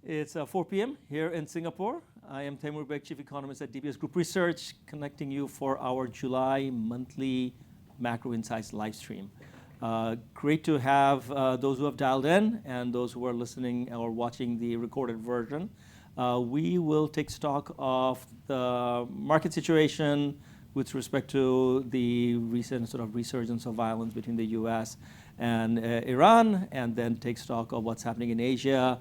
It's 4 p.m. here in Singapore. I am Teng, Chief Economist at DBS Group Research, connecting you for our July monthly Macro Insights live stream. Great to have those who have dialed in and those who are listening or watching the recorded version. We will take stock of the market situation with respect to the recent sort of resurgence of violence between the US and Iran, and then take stock of what's happening in Asia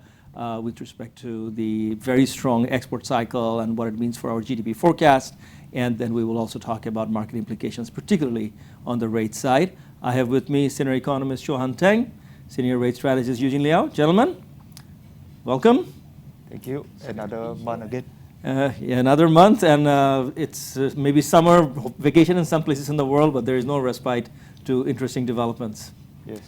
with respect to the very strong export cycle and what it means for our GDP forecast. And then we will also talk about market implications, particularly on the rate side. I have with me Senior Economist Chua Teng, Senior Rate Strategist Eugene Leow. Gentlemen, welcome. Thank you. Another month again. Yeah, another month, and it's maybe summer vacation in some places in the world, but there is no respite to interesting developments. Yes.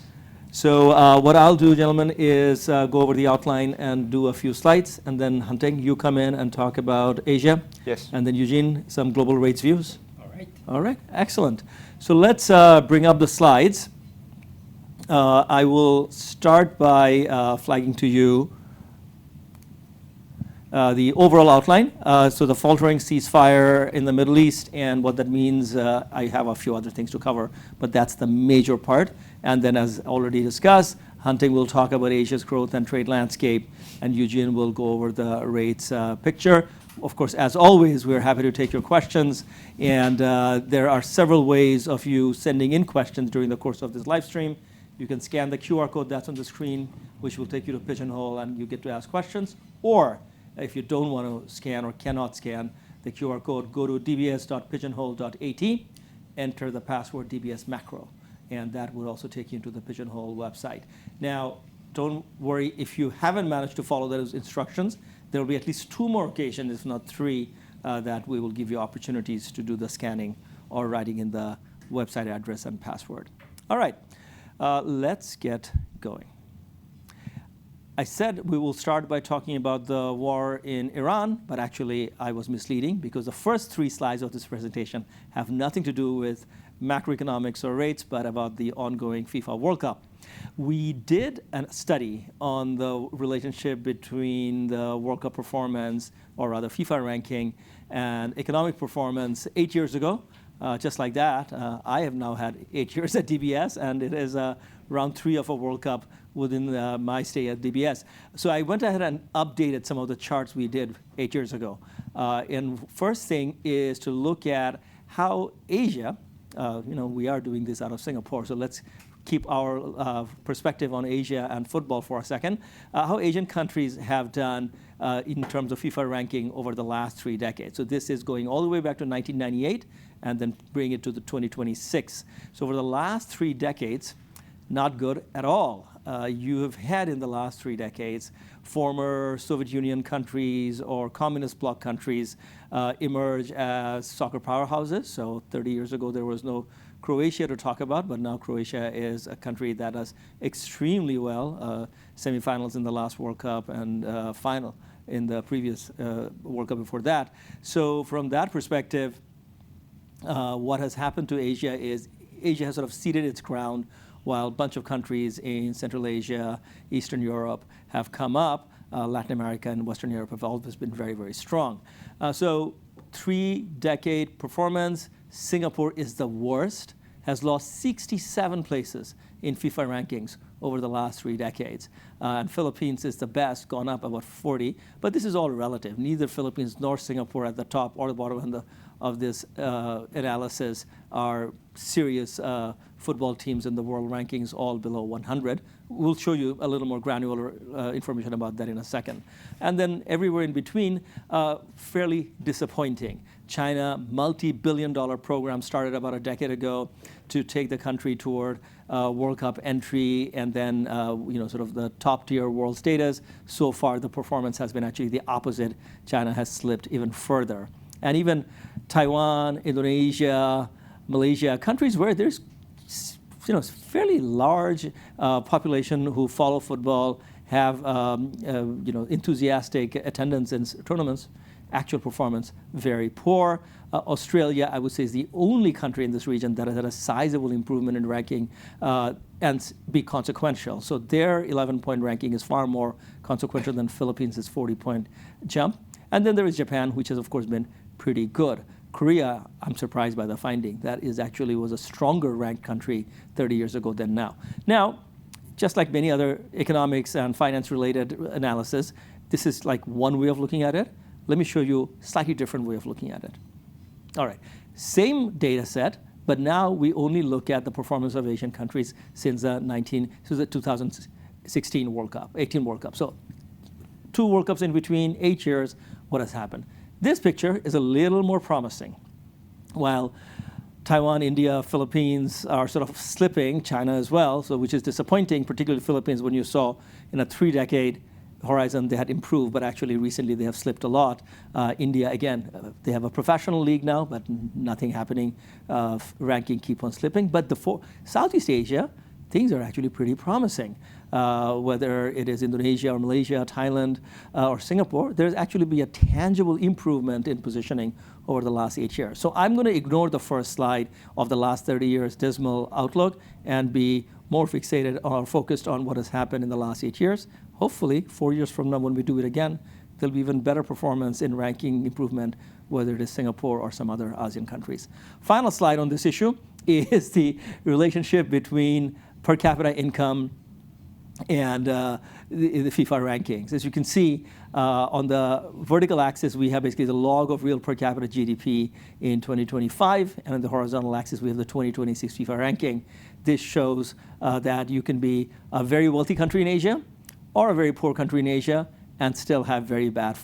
So what I'll do, gentlemen, is go over the outline and do a few slides, and then Teng, you come in and talk about Asia. Yes. And then Eugene, some global rates views. All right. All right, excellent. So let's bring up the slides. I will start by flagging to you the overall outline. So the faltering ceasefire in the Middle East and what that means. I have a few other things to cover, but that's the major part. And then, as already discussed, Teng will talk about Asia's growth and trade landscape, and Eugene will go over the rates picture. Of course, as always, we're happy to take your questions, and there are several ways of you sending in questions during the course of this live stream. You can scan the QR code that's on the screen, which will take you to Pigeonhole, and you get to ask questions. Or if you don't want to scan or cannot scan the QR code, go to dbs.pigeonhole.at, enter the password DBS macro, and that will also take you into the Pigeonhole website. Now, don't worry if you haven't managed to follow those instructions. There will be at least 2 more occasions, if not 3, that we will give you opportunities to do the scanning or writing in the website address and password. All right, let's get going. I said we will start by talking about the war in Iran, but actually I was misleading because the first 3 slides of this presentation have nothing to do with macroeconomics or rates, but about the ongoing FIFA World Cup. We did a study on the relationship between the World Cup performance, or rather FIFA ranking, and economic performance 8 years ago. Just like that, I have now had 8 years at DBS, and it is round 3 of a World Cup within my stay at DBS. So I went ahead and updated some of the charts we did 8 years ago. And first thing is to look at how Asia, we are doing this out of Singapore, so let's keep our perspective on Asia and football for a second, how Asian countries have done in terms of FIFA ranking over the last 3 decades. So this is going all the way back to 1998 and then bring it to the 2026. So over the last 3 decades, not good at all. You have had in the last 3 decades former Soviet Union countries or communist bloc countries emerge as soccer powerhouses. So 30 years ago, there was no Croatia to talk about, but now Croatia is a country that does extremely well, semifinals in the last World Cup and final in the previous World Cup before that. So from that perspective, what has happened to Asia is Asia has sort of ceded its ground while a bunch of countries in Central Asia, Eastern Europe have come up. Latin America and Western Europe have always been very, very strong. So 3-decade performance, Singapore is the worst, has lost 67 places in FIFA rankings over the last 3 decades. And Philippines is the best, gone up about 40. But this is all relative. Neither Philippines nor Singapore at the top or the bottom of this analysis are serious football teams in the world rankings, all below 100. We'll show you a little more granular information about that in a second. And then everywhere in between, fairly disappointing. China, multi-billion-dollar program started about a decade ago to take the country toward World Cup entry and then sort of the top-tier world status. So far, the performance has been actually the opposite. China has slipped even further. And even Taiwan, Indonesia, Malaysia, countries where there's fairly large population who follow football, have enthusiastic attendance in tournaments, actual performance very poor. Australia, I would say, is the only country in this region that has had a sizable improvement in ranking. and be consequential. So their 11-point ranking is far more consequential than Philippines' 40-point jump. And then there is Japan, which has, of course, been pretty good. Korea, I'm surprised by the finding. That is actually was a stronger ranked country 30 years ago than now. Now, just like many other economics and finance-related analysis, this is like one way of looking at it. Let me show you a slightly different way of looking at it. All right, same data set, but now we only look at the performance of Asian countries since the 2016 World Cup, 18 World Cup. So 2 World Cups in between, 8 years, what has happened? This picture is a little more promising. While Taiwan, India, Philippines are sort of slipping, China as well, so which is disappointing, particularly Philippines, when you saw in a 3-decade horizon they had improved, but actually recently they have slipped a lot. India, again, they have a professional league now, but nothing happening. Ranking keep on slipping. But Southeast Asia, things are actually pretty promising. Whether it is Indonesia or Malaysia, Thailand, or Singapore, there's actually been a tangible improvement in positioning over the last 8 years. So I'm going to ignore the first slide of the last 30 years dismal outlook and be more fixated or focused on what has happened in the last 8 years. Hopefully, 4 years from now, when we do it again, there'll be even better performance in ranking improvement, whether it is Singapore or some other ASEAN countries. Final slide on this issue is the relationship between per capita income and the FIFA rankings. As you can see, on the vertical axis, we have basically the log of real per capita GDP in 2025, and on the horizontal axis, we have the 2026 FIFA ranking. This shows that you can be a very wealthy country in Asia or a very poor country in Asia and still have very bad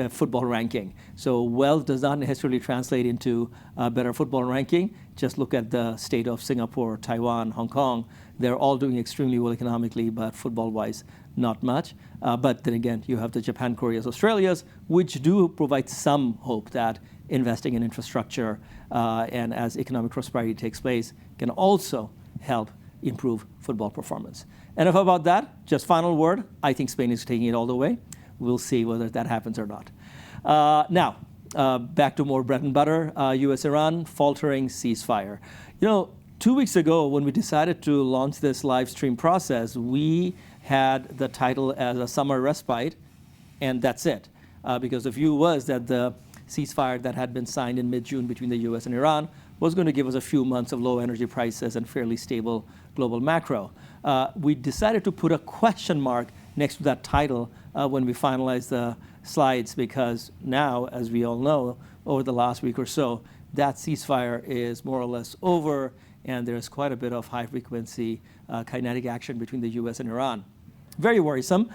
football ranking. So wealth does not necessarily translate into better football ranking. Just look at the state of Singapore, Taiwan, Hong Kong. They're all doing extremely well economically, but football-wise, not much. But then again, you have the Japan, Koreas, Australias, which do provide some hope that investing in infrastructure and as economic prosperity takes place can also help improve football performance. Enough about that. Just final word. I think Spain is taking it all the way. We'll see whether that happens or not. Now, back to more bread and butter. U.S.-Iran faltering ceasefire. 2 weeks ago, when we decided to launch this live stream process, we had the title as a summer respite, and that's it. Because the view was that the ceasefire that had been signed in mid-June between the U.S. and Iran was going to give us a few months of low energy prices and fairly stable global macro. We decided to put a question mark next to that title when we finalized the slides, because now, as we all know, over the last week or so, that ceasefire is more or less over, and there's quite a bit of high-frequency kinetic action between the U.S. and Iran. Very worrisome,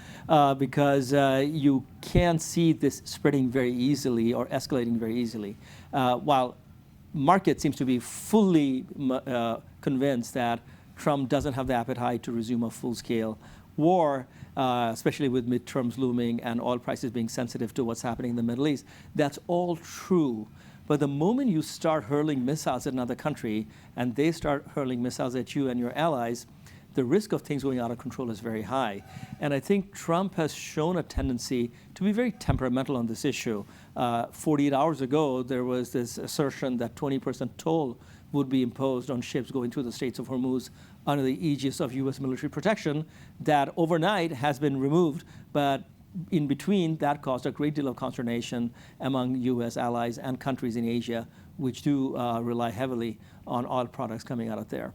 because you can see this spreading very easily or escalating very easily. While market seems to be fully convinced that Trump doesn't have the appetite to resume a full-scale war, especially with midterms looming and oil prices being sensitive to what's happening in the Middle East. That's all true. But the moment you start hurling missiles at another country and they start hurling missiles at you and your allies, the risk of things going out of control is very high. And I think Trump has shown a tendency to be very temperamental on this issue. 48 hours ago, there was this assertion that 20% toll would be imposed on ships going through the Straits of Hormuz under the aegis of U.S. military protection. That overnight has been removed, but in between, that caused a great deal of consternation among U.S. allies and countries in Asia, which do rely heavily on oil products coming out of there.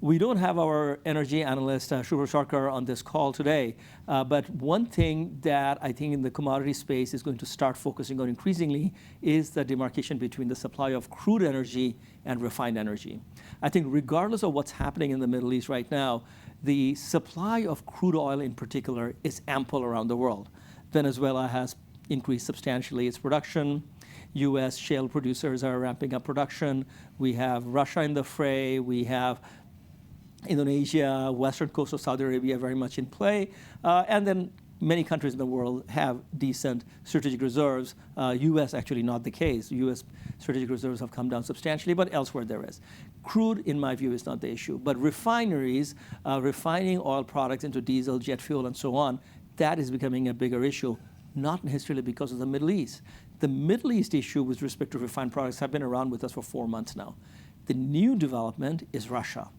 We don't have our energy analyst, Shubhra Sarkar, on this call today, but one thing that I think in the commodity space is going to start focusing on increasingly is the demarcation between the supply of crude energy and refined energy. I think regardless of what's happening in the Middle East right now, the supply of crude oil in particular is ample around the world. Venezuela has increased substantially its production. U.S. shale producers are ramping up production. We have Russia in the fray. We have Indonesia, western coast of Saudi Arabia very much in play. And then many countries in the world have decent strategic reserves. U.S. actually not the case. U.S. strategic reserves have come down substantially, but elsewhere there is. Crude, in my view, is not the issue. But refineries, refining oil products into diesel, jet fuel, and so on, that is becoming a bigger issue, not necessarily because of the Middle East. The Middle East issue with respect to refined products have been around with us for 4 months now. The new development is Russia.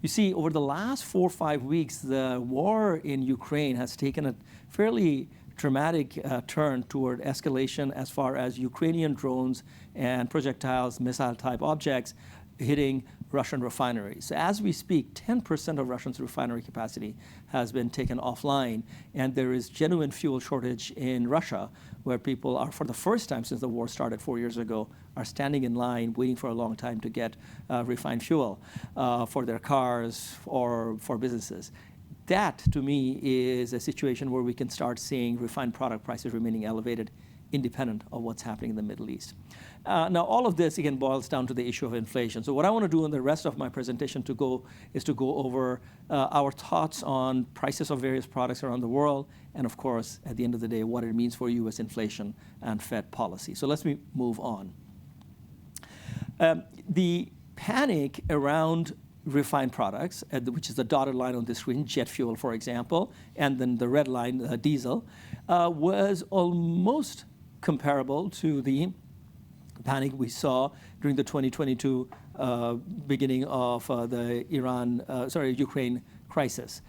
You see, over the last 4 or 5 weeks, the war in Ukraine has taken a fairly dramatic turn toward escalation as far as Ukrainian drones and projectiles, missile-type objects hitting Russian refineries. So as we speak, 10% of Russia's refinery capacity has been taken offline, and there is genuine fuel shortage in Russia, where people are, for the first time since the war started 4 years ago, are standing in line, waiting for a long time to get refined fuel for their cars or for businesses. That, to me, is a situation where we can start seeing refined product prices remaining elevated, independent of what's happening in the Middle East. Now, all of this, again, boils down to the issue of inflation. So what I want to do in the rest of my presentation is to go over our thoughts on prices of various products around the world, and of course, at the end of the day, what it means for U.S. inflation and Fed policy. So let's move on. The panic around refined products, which is the dotted line on the screen, jet fuel, for example, and then the red line, diesel, was almost comparable to the panic we saw during the 2022 beginning of the Ukraine crisis.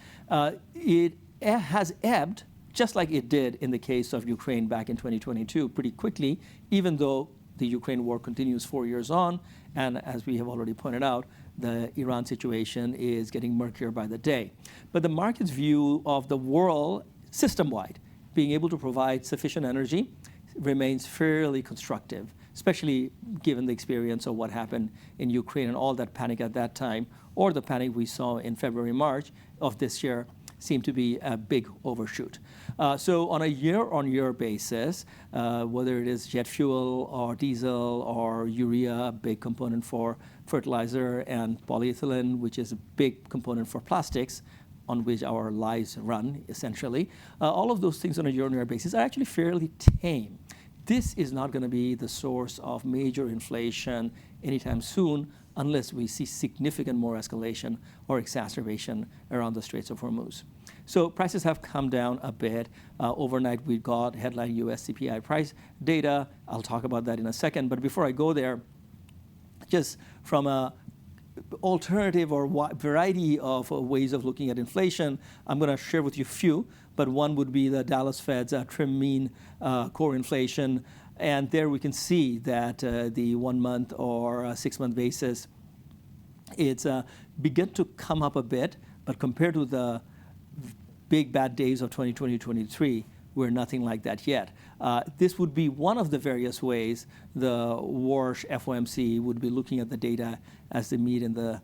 It has ebbed, just like it did in the case of Ukraine back in 2022, pretty quickly, even though the Ukraine war continues 4 years on, and as we have already pointed out, the Iran situation is getting murkier by the day. But the market's view of the world system-wide being able to provide sufficient energy remains fairly constructive, especially given the experience of what happened in Ukraine and all that panic at that time, or the panic we saw in February, March of this year seemed to be a big overshoot. So on a year-on-year basis, whether it is jet fuel or diesel or urea, a big component for fertilizer, and polyethylene, which is a big component for plastics, on which our lives run, essentially, all of those things on a year-on-year basis are actually fairly tame. This is not going to be the source of major inflation anytime soon, unless we see significant more escalation or exacerbation around the Straits of Hormuz. So prices have come down a bit. Overnight, we got headline US CPI price data. I'll talk about that in a second. But before I go there, just from a alternative or variety of ways of looking at inflation, I'm going to share with you a few, but one would be the Dallas Fed's trim mean core inflation. And there we can see that the 1 month or 6-month basis, it's begun to come up a bit, but compared to the big bad days of 2020-23, we're nothing like that yet. This would be one of the various ways the Warsh FOMC would be looking at the data as they meet in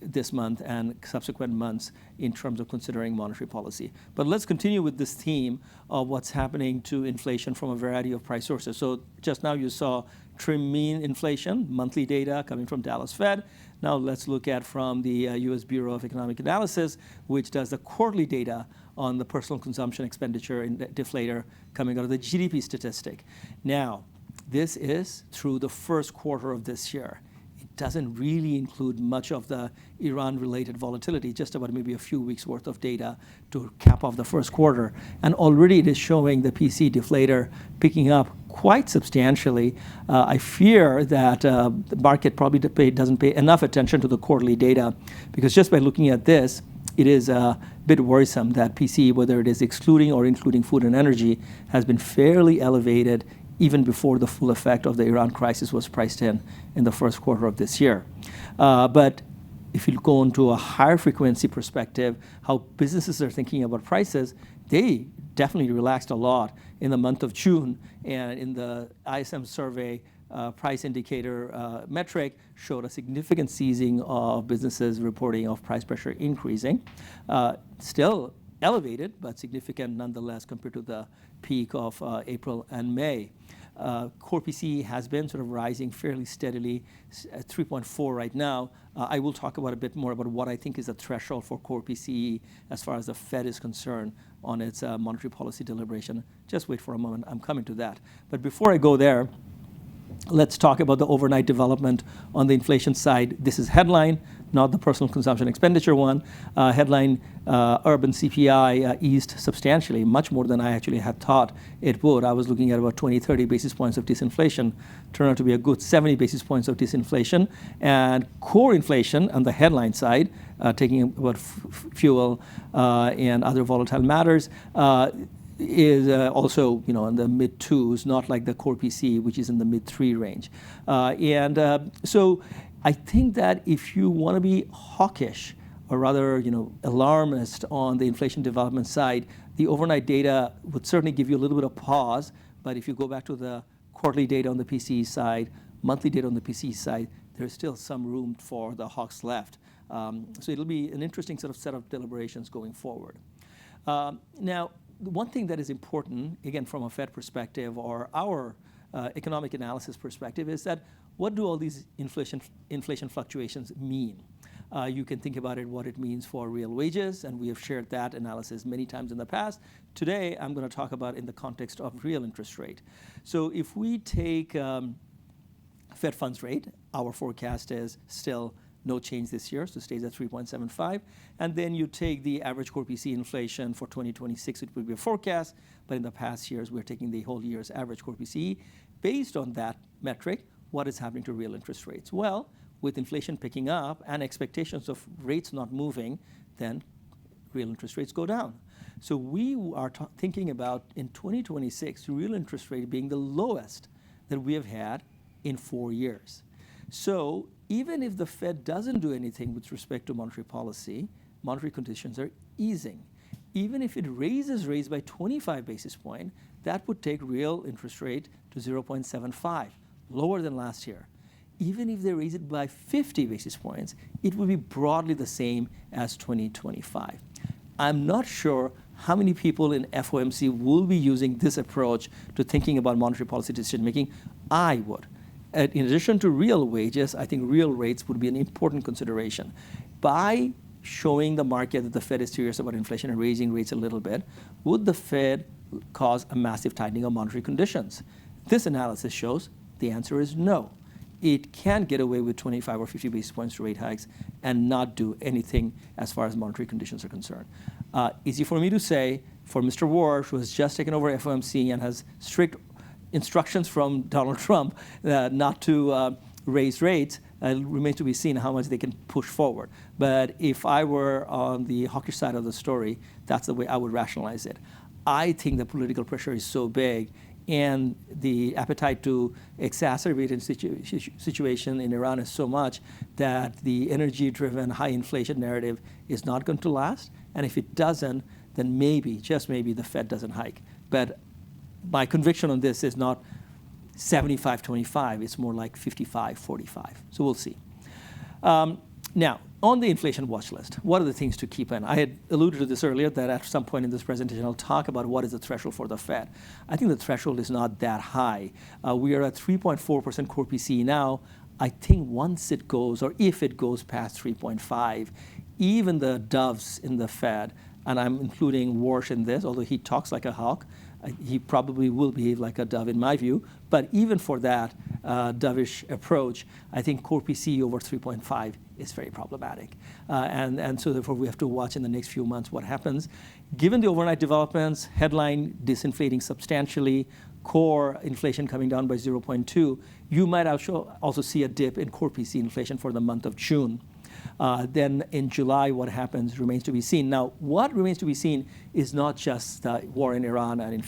this month and subsequent months in terms of considering monetary policy. But let's continue with this theme of what's happening to inflation from a variety of price sources. So just now you saw trim mean inflation, monthly data coming from Dallas Fed. Now let's look at from the US Bureau of Economic Analysis, which does the quarterly data on the personal consumption expenditure deflator coming out of the GDP statistic. Now, this is through the first quarter of this year. It doesn't really include much of the Iran-related volatility, just about maybe a few weeks worth of data to cap off the first quarter. And already it is showing the PC deflator picking up quite substantially. I fear that the market probably doesn't pay enough attention to the quarterly data, because just by looking at this, it is a bit worrisome that PC, whether it is excluding or including food and energy, has been fairly elevated even before the full effect of the Iran crisis was priced in the first quarter of this year. But if you go into a higher frequency perspective, how businesses are thinking about prices, they definitely relaxed a lot in the month of June, and in the ISM survey, price indicator metric showed a significant seizing of businesses reporting of price pressure increasing. Still elevated, but significant nonetheless compared to the peak of April and May. Core PCE has been sort of rising fairly steadily at 3.4 right now. I will talk about a bit more about what I think is the threshold for core PCE as far as the Fed is concerned on its monetary policy deliberation. Just wait for a moment, I'm coming to that. But before I go there, let's talk about the overnight development on the inflation side. This is headline. not the personal consumption expenditure one. Headline, urban CPI eased substantially, much more than I actually had thought it would. I was looking at about 20, 30 basis points of disinflation. Turned out to be a good 70 basis points of disinflation. And core inflation on the headline side, taking about fuel and other volatile matters, is also in the mid twos, not like the core PC, which is in the mid 3 range. So I think that if you want to be hawkish, or rather alarmist on the inflation development side, the overnight data would certainly give you a little bit of pause. But if you go back to the quarterly data on the PCE side, monthly data on the PCE side, there's still some room for the hawks left. So it'll be an interesting set of deliberations going forward. Now, one thing that is important, again, from a Fed perspective or our economic analysis perspective, is that what do all these inflation fluctuations mean? You can think about it, what it means for real wages, and we have shared that analysis many times in the past. Today, I'm going to talk about in the context of real interest rate. So if we take Fed funds rate, our forecast is still no change this year, so it stays at 3.75. And then you take the average core PC inflation for 2026, it will be a forecast, but in the past years, we're taking the whole year's average core PCE. Based on that metric, what is happening to real interest rates? Well, with inflation picking up and expectations of rates not moving, then real interest rates go down. So we are thinking about, in 2026, real interest rate being the lowest that we have had in 4 years. So even if the Fed doesn't do anything with respect to monetary policy, monetary conditions are easing. Even if it raises rates by 25 basis points, that would take real interest rate to 0.75, lower than last year. Even if they raise it by 50 basis points, it will be broadly the same as 2025. I'm not sure how many people in FOMC will be using this approach to thinking about monetary policy decision making. I would. In addition to real wages, I think real rates would be an important consideration. By showing the market that the Fed is serious about inflation and raising rates a little bit, would the Fed cause a massive tightening of monetary conditions? This analysis shows the answer is no. It can get away with 25 or 50 basis points rate hikes and not do anything as far as monetary conditions are concerned. Easy for me to say, for Mr. Warsh, who has just taken over FOMC and has strict instructions from Donald Trump not to raise rates, it remains to be seen how much they can push forward. But if I were on the hawkish side of the story, that's the way I would rationalize it. I think the political pressure is so big and the appetite to exacerbate a situation in Iran is so much that the energy-driven high inflation narrative is not going to last. And if it doesn't, then maybe, just maybe, the Fed doesn't hike. But my conviction on this is not 75-25, it's more like 55-45. So we'll see. Now, on the inflation watch list, what are the things to keep in? I had alluded to this earlier, that at some point in this presentation, I'll talk about what is the threshold for the Fed. I think the threshold is not that high. We are at 3.4% core PCE now. I think once it goes, or if it goes past 3.5, even the doves in the Fed, and I'm including Warsh in this, although he talks like a hawk, he probably will behave like a dove in my view. But even for that dovish approach, I think core PCE over 3.5 is very problematic. And so therefore we have to watch in the next few months what happens. Given the overnight developments, headline disinflating substantially, core inflation coming down by 0.2, you might also see a dip in core PCE inflation for the month of June. Then in July, what happens remains to be seen. Now, what remains to be seen is not just the war in Iran and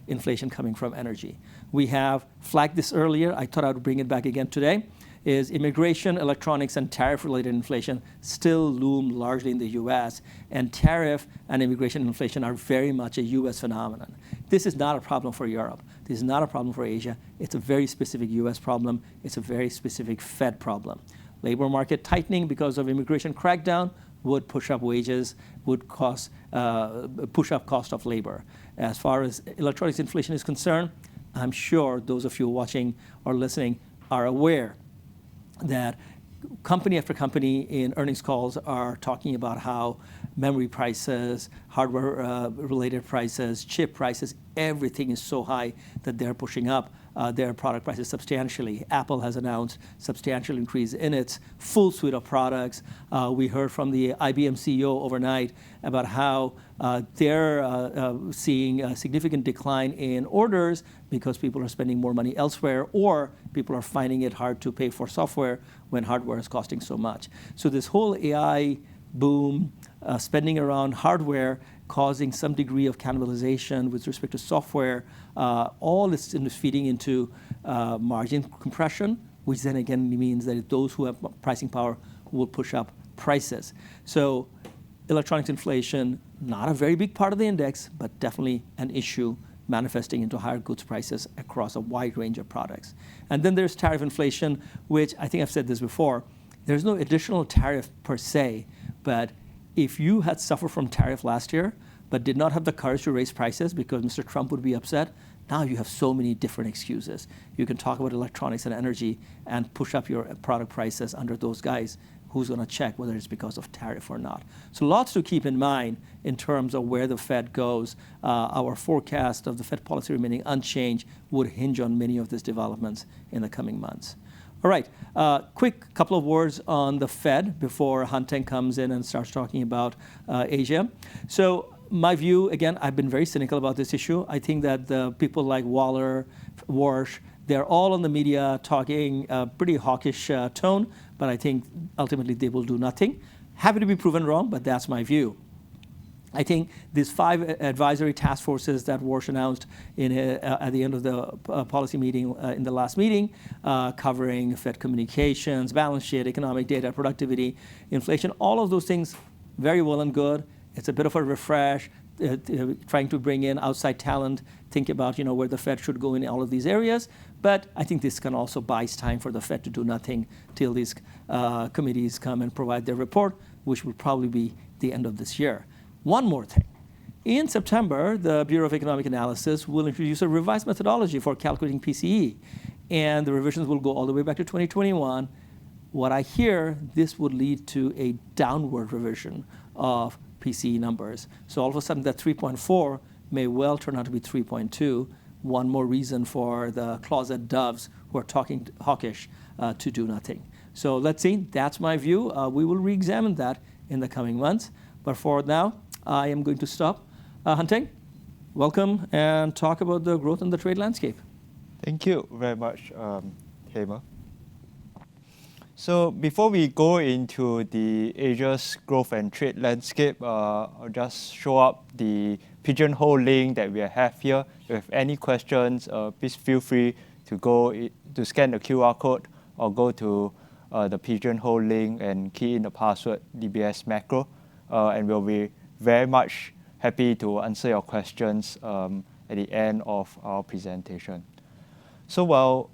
inflation coming from energy. We have flagged this earlier. I thought I would bring it back again today. Is immigration, electronics, and tariff-related inflation still loom largely in the U.S., and tariff and immigration inflation are very much a U.S. phenomenon. This is not a problem for Europe. This is not a problem for Asia. It's a very specific U.S. problem. It's a very specific Fed problem. Labor market tightening because of immigration crackdown would push up wages, would push up cost of labor. As far as electronics inflation is concerned, I'm sure those of you watching or listening are aware that company after company in earnings calls are talking about how memory prices, hardware-related prices, chip prices, everything is so high that they're pushing up their product prices substantially. Apple has announced substantial increase in its full suite of products. We heard from the IBM CEO overnight about how they're seeing a significant decline in orders because people are spending more money elsewhere, or people are finding it hard to pay for software when hardware is costing so much. So this whole AI boom, spending around hardware, causing some degree of cannibalization with respect to software, all is feeding into margin compression, which then again means that those who have pricing power will push up prices. So electronics inflation, not a very big part of the index, but definitely an issue manifesting into higher goods prices across a wide range of products. And then there's tariff inflation, which I think I've said this before. There's no additional tariff per se, but if you had suffered from tariff last year, but did not have the courage to raise prices because Mr. Trump would be upset, now you have so many different excuses. You can talk about electronics and energy and push up your product prices under those guys. Who's going to check whether it's because of tariff or not? So lots to keep in mind in terms of where the Fed goes. Our forecast of the Fed policy remaining unchanged would hinge on many of these developments in the coming months. All right, quick couple of words on the Fed before Teng comes in and starts talking about Asia. So my view, again, I've been very cynical about this issue. I think that the people like Waller, Warsh, they're all on the media talking a pretty hawkish tone, but I think ultimately they will do nothing. Happy to be proven wrong, but that's my view. I think these 5 advisory task forces that Warsh announced at the end of the policy meeting, in the last meeting, covering Fed communications, balance sheet, economic data, productivity, inflation, all of those things, very well and good. It's a bit of a refresh, trying to bring in outside talent, think about where the Fed should go in all of these areas. But I think this can also buy time for the Fed to do nothing till these committees come and provide their report, which will probably be the end of this year. One more thing. In September, the Bureau of Economic Analysis will introduce a revised methodology for calculating PCE, and the revisions will go all the way back to 2021. What I hear, this would lead to a downward revision of PCE numbers. So all of a sudden, that 3.4 may well turn out to be 3.2. One more reason for the closet doves who are talking hawkish to do nothing. So let's see. That's my view. We will re-examine that in the coming months. But for now, I am going to stop. Teng, welcome, and talk about the growth in the trade landscape. Thank you very much, Hema. So before we go into the Asia's growth and trade landscape, I'll just show up the pigeonhole link that we have here. If you have any questions, please feel free to go to scan the QR code or go to the pigeonhole link and key in the password DBS macro, and we'll be very much happy to answer your questions at the end of our presentation. So while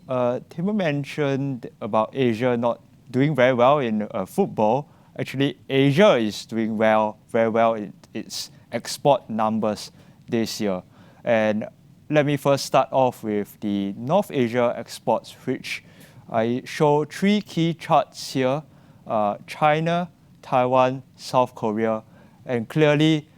Tim mentioned about Asia not doing very well in football, actually Asia is doing very well in its export numbers this year. And let me first start off with the North Asia exports, which I show 3 key charts here, China, Taiwan, South Korea, and clearly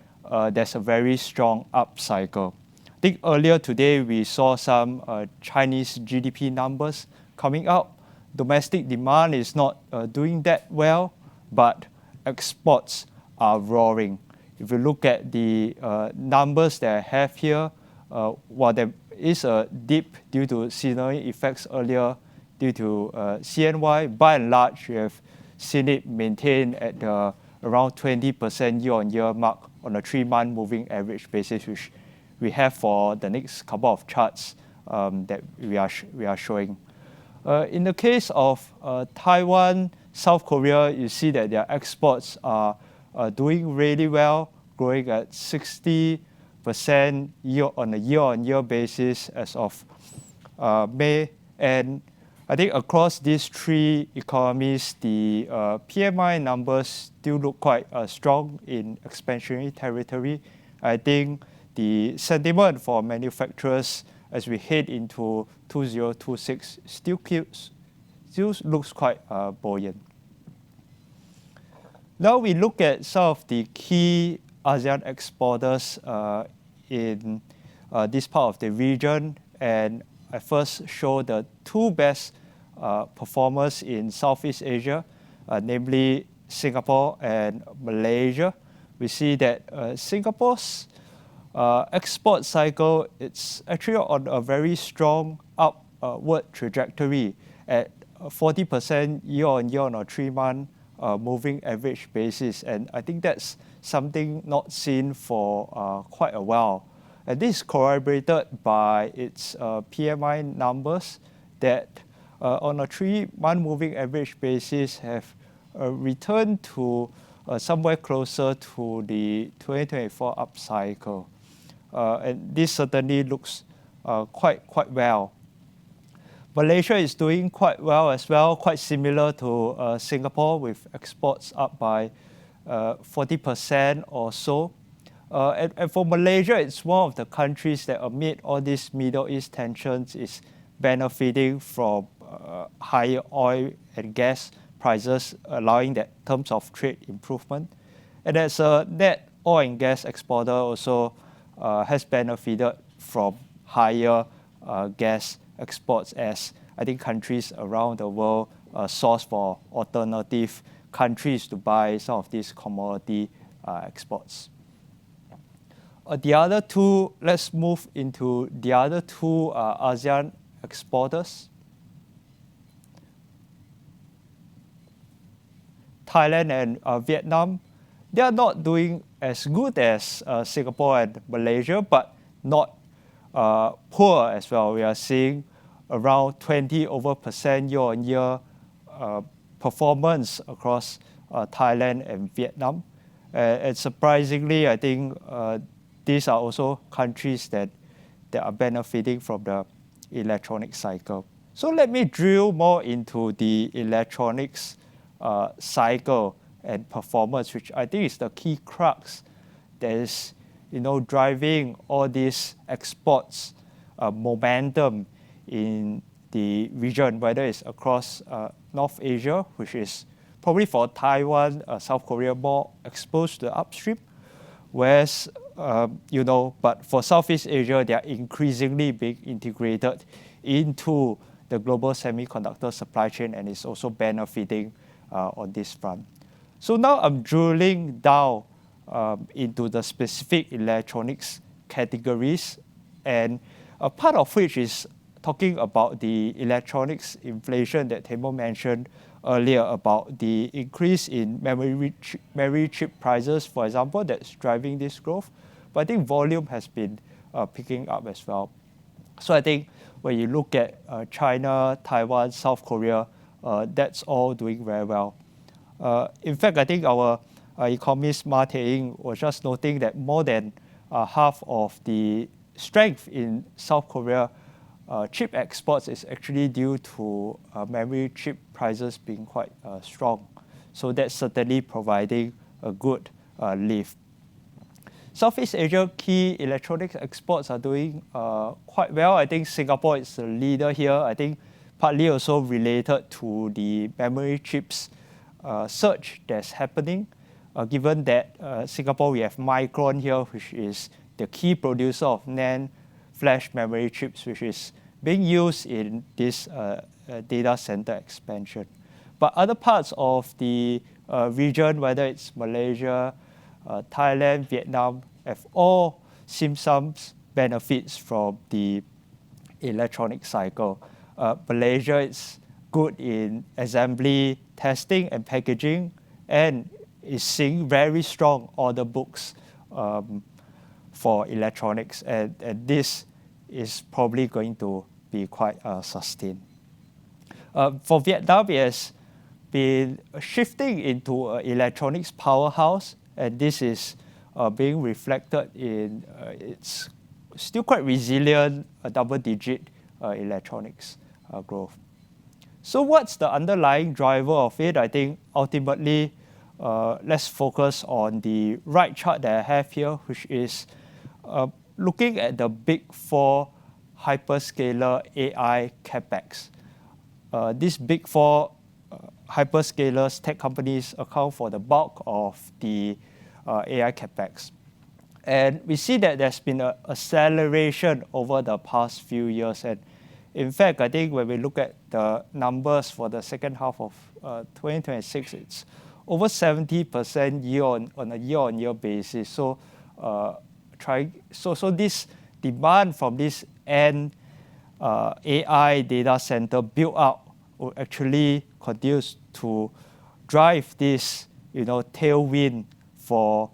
there's a very strong up cycle. I think earlier today we saw some Chinese GDP numbers coming out. Domestic demand is not doing that well, but exports are roaring. If you look at the numbers that I have here, while there is a dip due to seasonal effects earlier due to CNY, by and large, we have seen it maintain at around 20% year-on-year mark on a 3-month moving average basis, which we have for the next couple of charts that we are showing. In the case of Taiwan, South Korea, you see that their exports are doing really well, growing at 60% on a year-on-year basis as of May. And I think across these 3 economies, the PMI numbers still look quite strong in expansionary territory. I think the sentiment for manufacturers as we head into 2026 still looks quite buoyant. Now we look at some of the key ASEAN exporters in this part of the region, and I first show the two best performers in Southeast Asia, namely Singapore and Malaysia. We see that Singapore's export cycle, it's actually on a very strong upward trajectory at 40% year-on-year on a 3-month moving average basis. And I think that's something not seen for quite a while. And this is corroborated by its PMI numbers that on a 3-month moving average basis have returned to somewhere closer to the 2024 upcycle. And this certainly looks quite well. Malaysia is doing quite well as well, quite similar to Singapore, with exports up by 40% or so. And for Malaysia, it's one of the countries that amid all these Middle East tensions is benefiting from higher oil and gas prices, allowing that terms of trade improvement. And as a net oil and gas exporter also has benefited from higher gas exports, as I think countries around the world source for alternative countries to buy some of these commodity exports. The other two, let's move into the other two ASEAN exporters. Thailand and Vietnam, they are not doing as good as Singapore and Malaysia, but not poor as well. We are seeing around 20% year-on-year performance across Thailand and Vietnam. And surprisingly, I think these are also countries that are benefiting from the electronic cycle. So let me drill more into the electronics cycle and performance, which I think is the key crux that is driving all these exports momentum in the region, whether it's across North Asia, which is probably for Taiwan, South Korea more exposed to the upstream, whereas but for Southeast Asia, they are increasingly being integrated into the global semiconductor supply chain, and is also benefiting on this front. So now I'm drilling down into the specific electronics categories, and a part of which is talking about the electronics inflation that Temo mentioned earlier, about the increase in memory chip prices, for example, that's driving this growth. But I think volume has been picking up as well. So I think when you look at China, Taiwan, South Korea, that's all doing very well. In fact, I think our economist Ma Teng was just noting that more than half of the strength in South Korea chip exports is actually due to memory chip prices being quite strong. So that's certainly providing a good lift. Southeast Asia key electronics exports are doing quite well. I think Singapore is the leader here. I think partly also related to the memory chips surge that's happening. Given that Singapore, we have Micron here, which is the key producer of NAND flash memory chips, which is being used in this data center expansion. But other parts of the region, whether it's Malaysia, Thailand, Vietnam, have all seen some benefits from the electronic cycle. Malaysia is good in assembly, testing, and packaging, and is seeing very strong order books for electronics, and this is probably going to be quite sustained. For Vietnam, it has been shifting into an electronics powerhouse, and this is being reflected in its still quite resilient double-digit electronics growth. So what's the underlying driver of it? I think ultimately, let's focus on the right chart that I have here, which is looking at the big four hyperscaler AI capex. These big four hyperscalers, tech companies account for the bulk of the AI capex. And we see that there's been an acceleration over the past few years. And in fact, I think when we look at the numbers for the second half of 2026, it's over 70% on a year-on-year basis. So, so this demand from this end AI data center build out will actually continue to drive this, tailwind for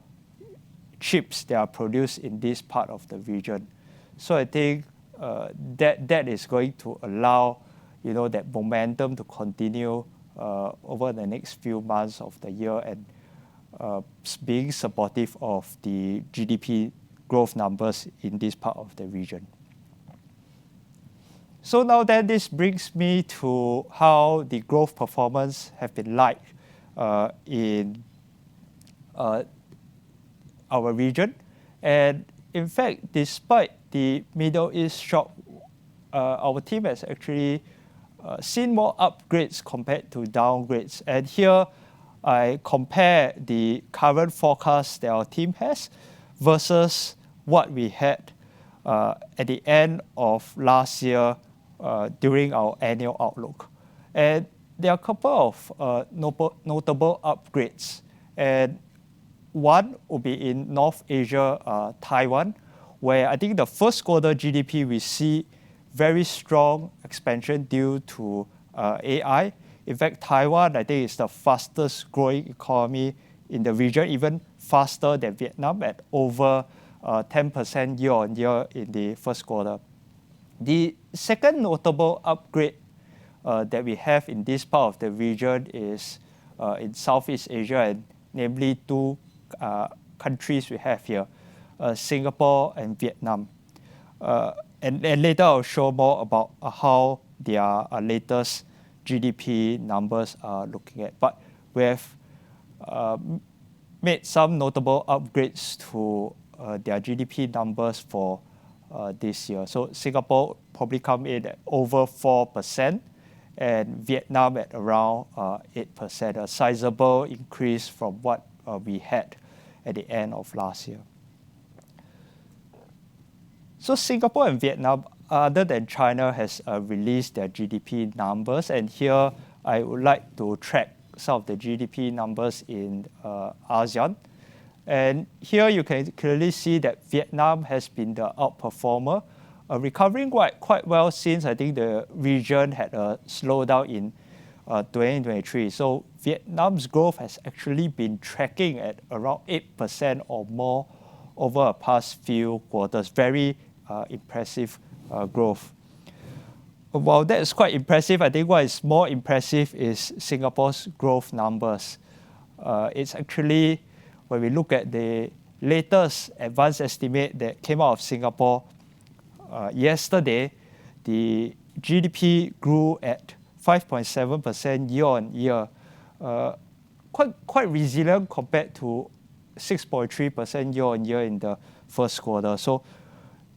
chips that are produced in this part of the region. So I think that is going to allow, that momentum to continue over the next few months of the year and being supportive of the GDP growth numbers in this part of the region. So now then, this brings me to how the growth performance have been like in our region. And in fact, despite the Middle East shock, our team has actually seen more upgrades compared to downgrades. And here I compare the current forecast that our team has versus what we had at the end of last year during our annual outlook. And there are a couple of notable upgrades. And one will be in North Asia, Taiwan, where I think the first quarter GDP we see very strong expansion due to AI. In fact, Taiwan, I think, is the fastest growing economy in the region, even faster than Vietnam at over 10% year on year in the first quarter. The second notable upgrade that we have in this part of the region is in Southeast Asia, and namely two countries we have here, Singapore and Vietnam. And later I'll show more about how their latest GDP numbers are looking at. But we have made some notable upgrades to their GDP numbers for this year. So Singapore probably come in at over 4%, and Vietnam at around 8%, a sizable increase from what we had at the end of last year. So Singapore and Vietnam, other than China, has released their GDP numbers. And here I would like to track some of the GDP numbers in ASEAN. And here you can clearly see that Vietnam has been the outperformer, recovering quite well since I think the region had a slowdown in 2023. So Vietnam's growth has actually been tracking at around 8% or more over the past few quarters. Very impressive growth. While that is quite impressive, I think what is more impressive is Singapore's growth numbers. It's actually, when we look at the latest advanced estimate that came out of Singapore yesterday, the GDP grew at 5.7% year on year, quite resilient compared to 6.3% year on year in the first quarter. So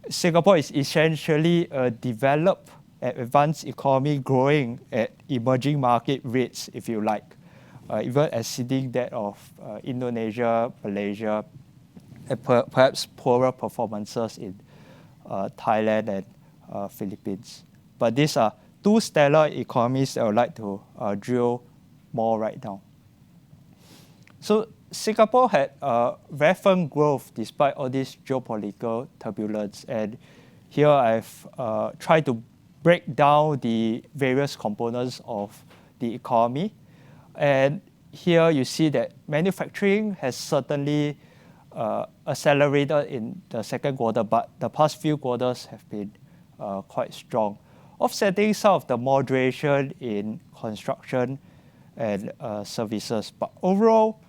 Singapore is essentially a developed and advanced economy growing at emerging market rates, if you like, even exceeding that of Indonesia, Malaysia, and perhaps poorer performances in Thailand and Philippines. But these are two stellar economies that I would like to drill more right now. So Singapore had very firm growth despite all this geopolitical turbulence. And here I've tried to break down the various components of the economy. And here you see that manufacturing has certainly accelerated in the second quarter, but the past few quarters have been quite strong, offsetting some of the moderation in construction and services. But overall,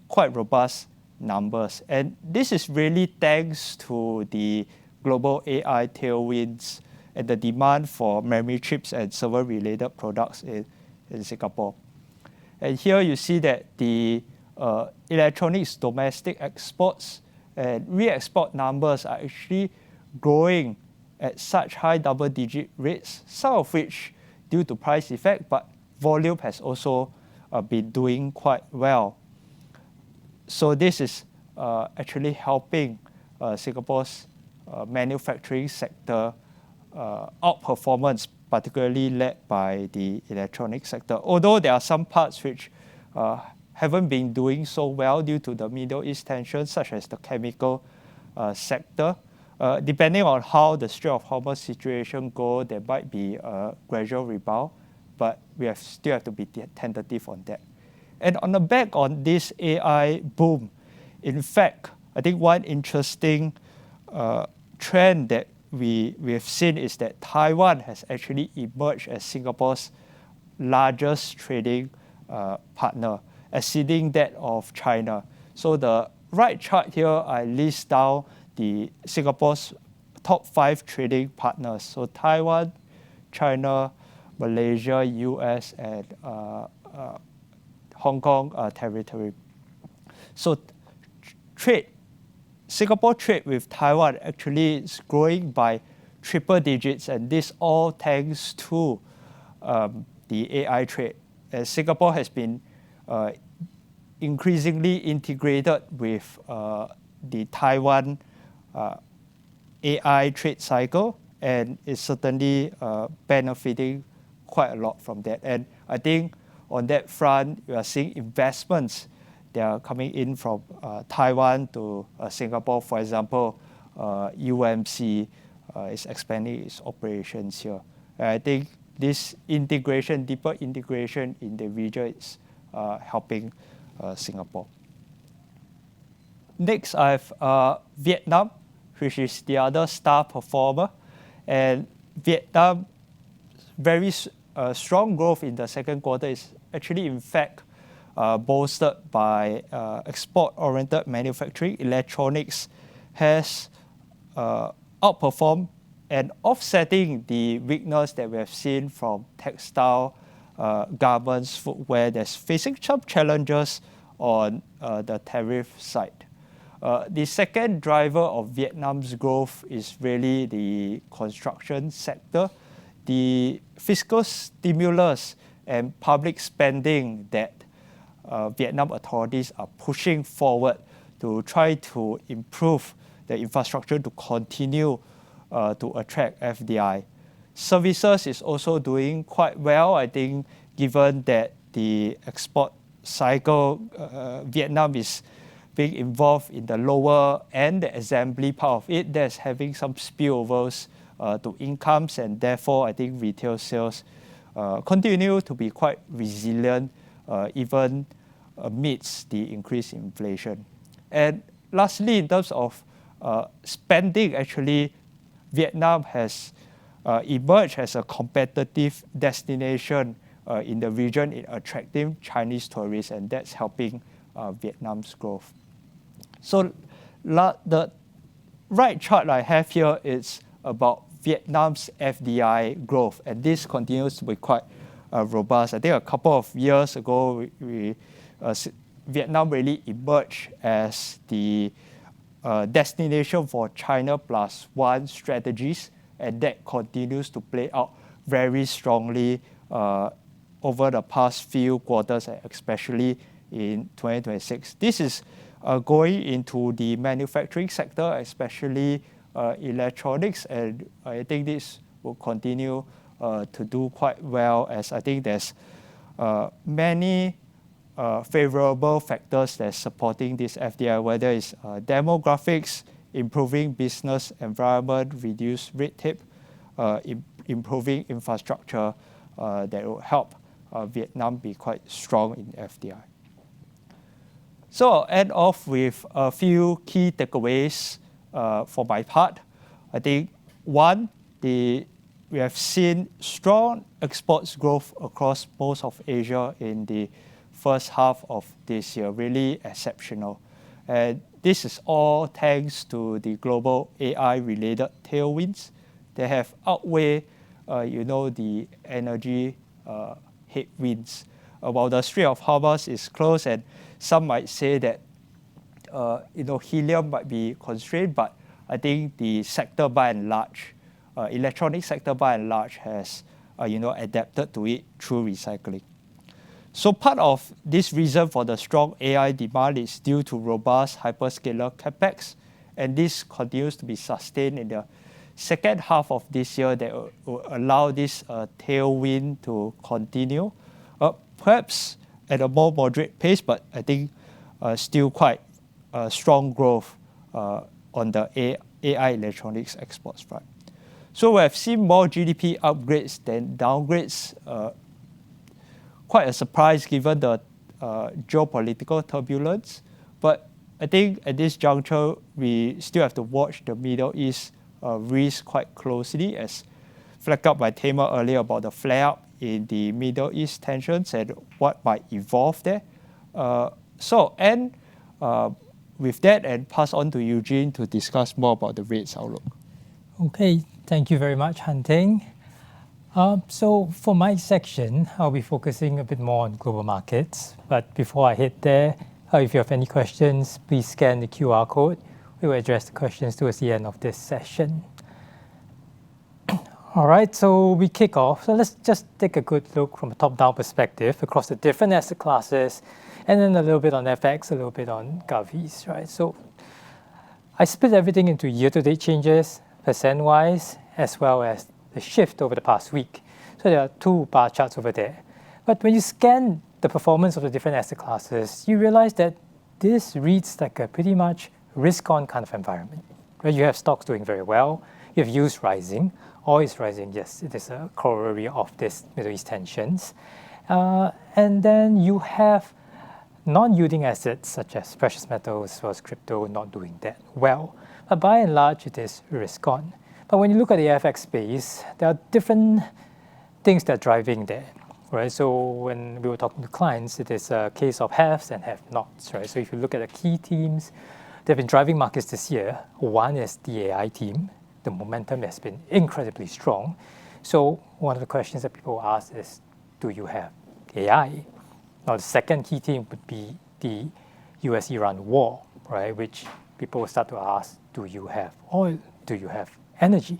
quite robust numbers. And this is really thanks to the global AI tailwinds and the demand for memory chips and server-related products in Singapore. And here you see that the electronics domestic exports and re-export numbers are actually growing at such high double-digit rates, some of which due to price effect, but volume has also been doing quite well. So this is actually helping Singapore's manufacturing sector outperformance, particularly led by the electronic sector. Although there are some parts which haven't been doing so well due to the Middle East tensions, such as the chemical sector. Depending on how the Strait of Hormuz situation goes, there might be a gradual rebound, but we still have to be tentative on that. And on the back on this AI boom, in fact, I think one interesting trend that we have seen is that Taiwan has actually emerged as Singapore's largest trading partner, exceeding that of China. So the right chart here, I list down the Singapore's top 5 trading partners. So Taiwan, China, Malaysia, US, and Hong Kong territory. So Singapore trade with Taiwan actually is growing by triple digits, and this all thanks to the AI trade. As Singapore has been increasingly integrated with the Taiwan AI trade cycle, and is certainly benefiting quite a lot from that. And I think on that front, we are seeing investments that are coming in from Taiwan to Singapore. For example, UMC is expanding its operations here. And I think this integration, deeper integration in the region is helping Singapore. Next, I have Vietnam, which is the other star performer. And Vietnam, very strong growth in the second quarter is actually, in fact, bolstered by export-oriented manufacturing. Electronics has outperformed and offsetting the weakness that we have seen from textile, garments, footwear that's facing some challenges on the tariff side. The second driver of Vietnam's growth is really the construction sector. The fiscal stimulus and public spending that Vietnam authorities are pushing forward to try to improve the infrastructure to continue to attract FDI. Services is also doing quite well. I think given that the export cycle, Vietnam is being involved in the lower end, the assembly part of it, that's having some spillovers to incomes, and therefore I think retail sales continue to be quite resilient even amidst the increased inflation. And lastly, in terms of spending, actually, Vietnam has emerged as a competitive destination in the region in attracting Chinese tourists, and that's helping Vietnam's growth. So the right chart I have here is about Vietnam's FDI growth, and this continues to be quite robust. I think a couple of years ago, Vietnam really emerged as the destination for China +1 strategies, and that continues to play out very strongly over the past few quarters, especially in 2026. This is going into the manufacturing sector, especially electronics, and I think this will continue to do quite well, as I think there's many favorable factors that's supporting this FDI, whether it's demographics, improving business environment, reduce red tape, improving infrastructure that will help Vietnam be quite strong in FDI. So I'll end off with a few key takeaways for my part. I think one, we have seen strong exports growth across most of Asia in the first half of this year, really exceptional. And this is all thanks to the global AI-related tailwinds that have outweighed, the energy headwinds. While the Strait of Hormuz is closed, and some might say that helium might be constrained, but I think the sector by and large, electronic sector by and large, has adapted to it through recycling. So part of this reason for the strong AI demand is due to robust hyperscaler capex, and this continues to be sustained in the second half of this year that will allow this tailwind to continue, perhaps at a more moderate pace, but I think still quite strong growth on the AI electronics exports front. So we have seen more GDP upgrades than downgrades. Quite a surprise given the geopolitical turbulence. But I think at this juncture, we still have to watch the Middle East risk quite closely, as flagged up by Tamer earlier about the flare-up in the Middle East tensions and what might evolve there. So end with that and pass on to Eugene to discuss more about the rates outlook. Okay, thank you very much, Teng. So for my section, I'll be focusing a bit more on global markets. But before I hit there, if you have any questions, please scan the QR code. We will address the questions towards the end of this session. All right, so we kick off. So let's just take a good look from a top-down perspective across the different asset classes, and then a little bit on FX, a little bit on govies, right? So I split everything into year-to-date changes, percent-wise, as well as the shift over the past week. So there are two bar charts over there. But when you scan the performance of the different asset classes, you realize that this reads like a pretty much risk-on kind of environment, right? You have stocks doing very well, you have yields rising, oil is rising, yes, it is a corollary of this Middle East tensions. And then you have non-yielding assets such as precious metals as well as crypto not doing that well. But by and large, it is risk-on. But when you look at the FX space, there are different things that are driving there, right? So when we were talking to clients, it is a case of haves and have-nots, right? So if you look at the key themes that have been driving markets this year, one is the AI theme. The momentum has been incredibly strong. So one of the questions that people ask is, do you have AI? Now, the second key theme would be the US-Iran war, right? Which people will start to ask, do you have oil? Do you have energy?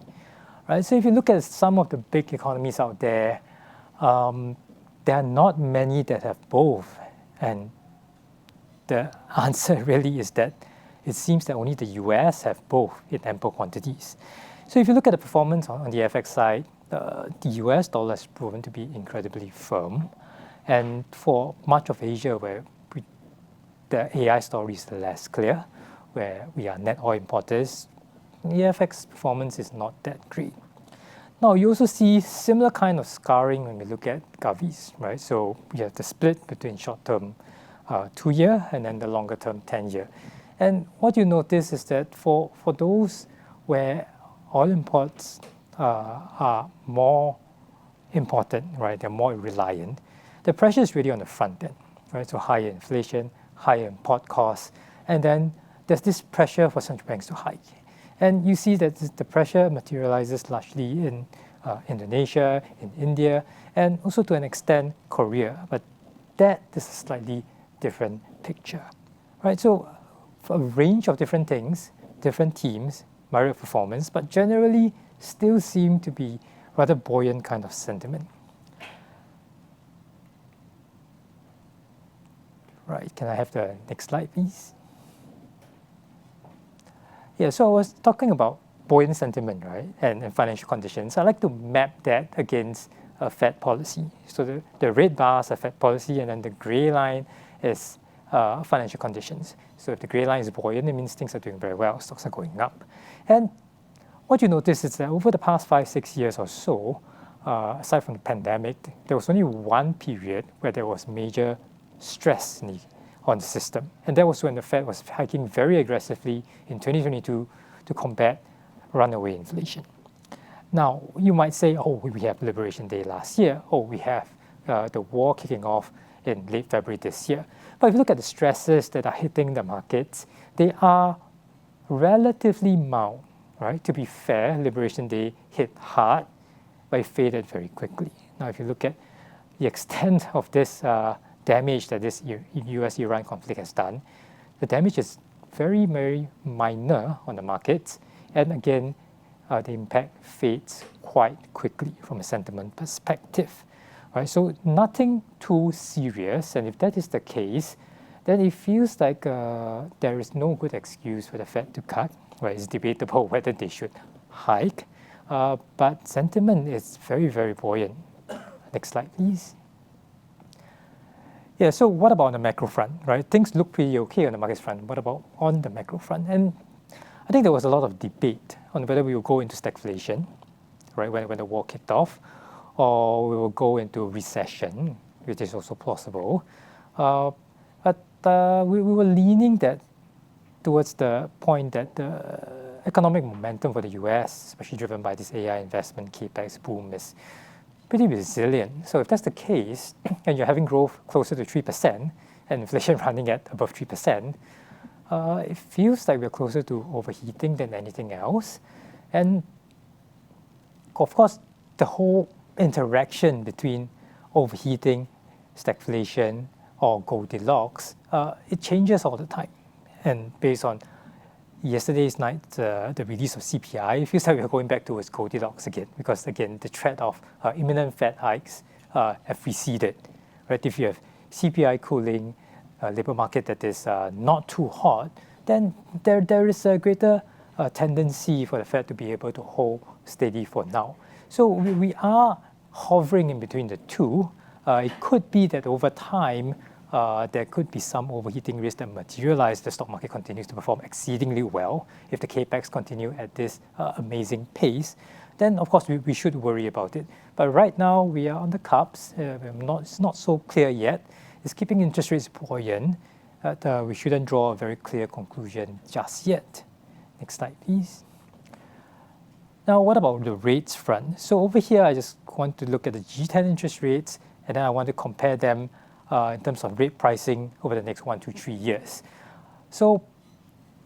Right? So if you look at some of the big economies out there, there are not many that have both. And the answer really is that it seems that only the US have both in ample quantities. So if you look at the performance on the FX side, the US dollar has proven to be incredibly firm. And for much of Asia, where the AI story is less clear, where we are net oil importers, the FX performance is not that great. Now, you also see similar kind of scarring when we look at govies, right? So we have the split between short-term 2-year and then the longer-term 10-year. And what you notice is that for those where oil imports are more important, right? They're more reliant. The pressure is really on the front end, right? So higher inflation, higher import costs, and then there's this pressure for central banks to hike. And you see that the pressure materializes largely in Indonesia, in India, and also to an extent Korea. But that is a slightly different picture, right? So for a range of different things, different teams, market performance, but generally still seem to be rather buoyant kind of sentiment. Right, can I have the next slide, please? Yeah, so I was talking about buoyant sentiment, right, and financial conditions. I like to map that against Fed policy. So the red bars are Fed policy, and then the gray line is financial conditions. So if the gray line is buoyant, it means things are doing very well, stocks are going up. And what you notice is that over the past 5-6 years or so, aside from the pandemic, there was only one period where there was major stress on the system. And that was when the Fed was hiking very aggressively in 2022 to combat runaway inflation. Now, you might say, oh, we have Liberation Day last year. Oh, we have the war kicking off in late February this year. But if you look at the stresses that are hitting the markets, they are relatively mild, right? To be fair, Liberation Day hit hard, but it faded very quickly. Now, if you look at the extent of this damage that this US-Iran conflict has done, the damage is very, very minor on the markets. And again, the impact fades quite quickly from a sentiment perspective. Right? So nothing too serious, and if that is the case, then it feels like there is no good excuse for the Fed to cut. Right? It's debatable whether they should hike, but sentiment is very, very buoyant. Next slide, please. Yeah, so what about on the macro front, right? Things look pretty okay on the markets front. What about on the macro front? And I think there was a lot of debate on whether we will go into stagflation, right, when the war kicked off, or we will go into recession, which is also plausible. But we were leaning that towards the point that the economic momentum for the US, especially driven by this AI investment capex boom, is pretty resilient. So if that's the case, and you're having growth closer to 3% and inflation running at above 3%, it feels like we're closer to overheating than anything else. And of course, the whole interaction between overheating, stagflation, or Goldilocks, it changes all the time. And based on yesterday's night, the release of CPI, it feels like we're going back towards Goldilocks again, because again, the threat of imminent Fed hikes have receded. Right? If you have CPI cooling, labor market that is not too hot, then there is a greater tendency for the Fed to be able to hold steady for now. So we are hovering in between the two. It could be that over time, there could be some overheating risk that materialize. The stock market continues to perform exceedingly well. If the capex continue at this amazing pace, then of course we should worry about it. But right now we are on the cusp. It's not so clear yet. It's keeping interest rates buoyant. We shouldn't draw a very clear conclusion just yet. Next slide, please. Now, what about the rates front? So over here, I just want to look at the G10 interest rates, and then I want to compare them in terms of rate pricing over the next 1 to 3 years. So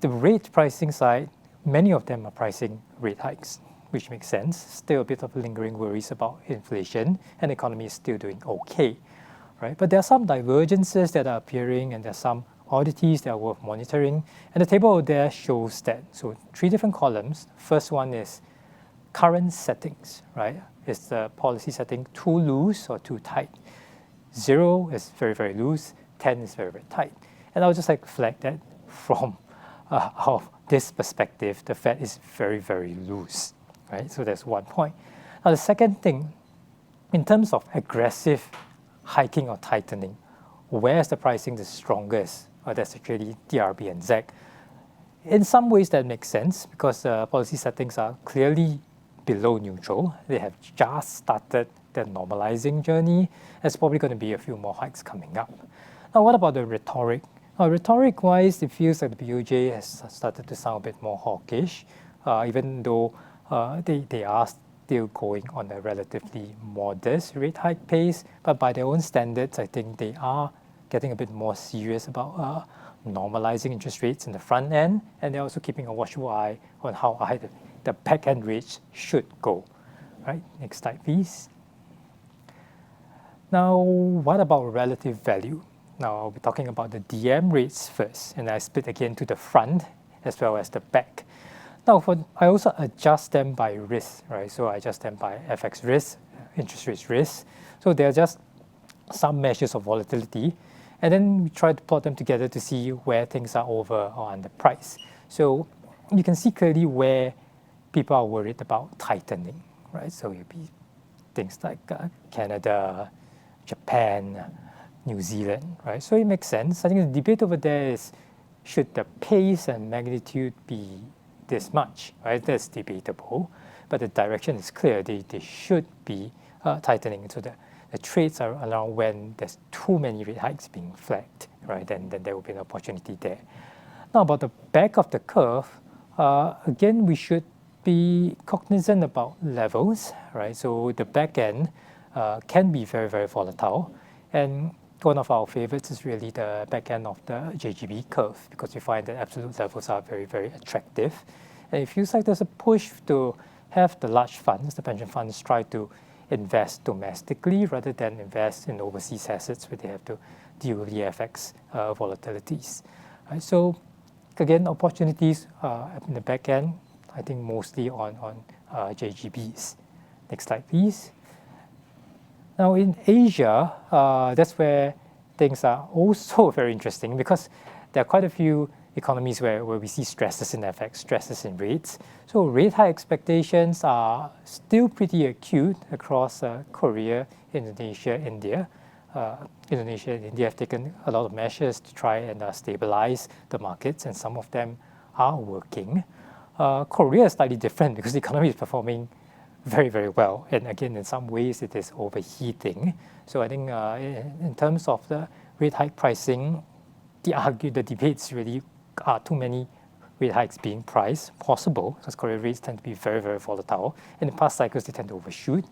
the rate pricing side, many of them are pricing rate hikes, which makes sense. Still a bit of lingering worries about inflation, and the economy is still doing okay. Right? But there are some divergences that are appearing, and there are some oddities that are worth monitoring. And the table over there shows that. So 3 different columns. First one is current settings, right? Is the policy setting too loose or too tight? 0 is very, very loose. 10 is very, very tight. And I would just like to flag that from this perspective, the Fed is very, very loose, right? So that's one point. Now the second thing, in terms of aggressive hiking or tightening, where's the pricing the strongest? That's actually DRB and ZEC. In some ways that makes sense because policy settings are clearly below neutral. They have just started their normalizing journey. There's probably going to be a few more hikes coming up. Now, what about the rhetoric? Rhetoric-wise, it feels like the BOJ has started to sound a bit more hawkish, even though they are still going on a relatively modest rate hike pace. But by their own standards, I think they are getting a bit more serious about normalizing interest rates in the front end, and they're also keeping a watchful eye on how high the back end rates should go. Right? Next slide, please. Now, what about relative value? Now, I'll be talking about the DM rates first, and I split again to the front as well as the back. Now, I also adjust them by risk, right? So I adjust them by FX risk, interest rates risk. So they're just some measures of volatility. And then we try to plot them together to see where things are over or underpriced. So you can see clearly where people are worried about tightening, right? So it'll be things like Canada, Japan, New Zealand, right? So it makes sense. I think the debate over there is, should the pace and magnitude be this much, right? That's debatable, but the direction is clear. They should be tightening. So the trades are around when there's too many rate hikes being flagged, right? Then there will be an opportunity there. Now, about the back of the curve, again, we should be cognizant about levels, right? So the back end can be very, very volatile. And one of our favorites is really the back end of the JGB curve because we find that absolute levels are very, very attractive. And it feels like there's a push to have the large funds, the pension funds, try to invest domestically rather than invest in overseas assets where they have to deal with the FX volatilities. Right? So again, opportunities in the back end, I think mostly on JGBs. Next slide, please. Now in Asia, that's where things are also very interesting because there are quite a few economies where we see stresses in FX, stresses in rates. So rate high expectations are still pretty acute across Korea, Indonesia, India. Indonesia and India have taken a lot of measures to try and stabilize the markets, and some of them are working. Korea is slightly different because the economy is performing very, very well. And again, in some ways, it is overheating. So I think in terms of the rate hike pricing, the debates really are too many rate hikes being priced possible, because Korean rates tend to be very, very volatile. In the past cycles, they tend to overshoot.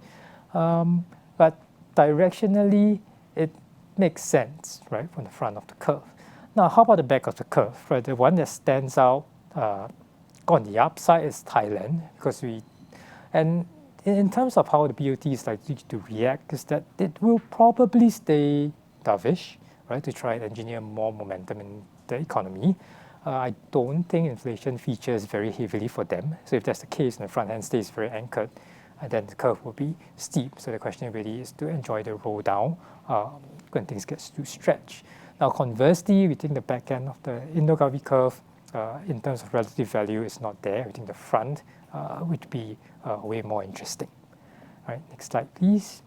But directionally, it makes sense, right, from the front of the curve. Now, how about the back of the curve? Right, the one that stands out on the upside is Thailand, because and in terms of how the BOT is likely to react, is that it will probably stay dovish, right, to try and engineer more momentum in the economy. I don't think inflation features very heavily for them. So if that's the case and the front end stays very anchored, then the curve will be steep. So the question really is to enjoy the roll down when things get too stretched. Now conversely, we think the back end of the Indo-Gavi curve in terms of relative value is not there. We think the front would be way more interesting. All right, next slide, please.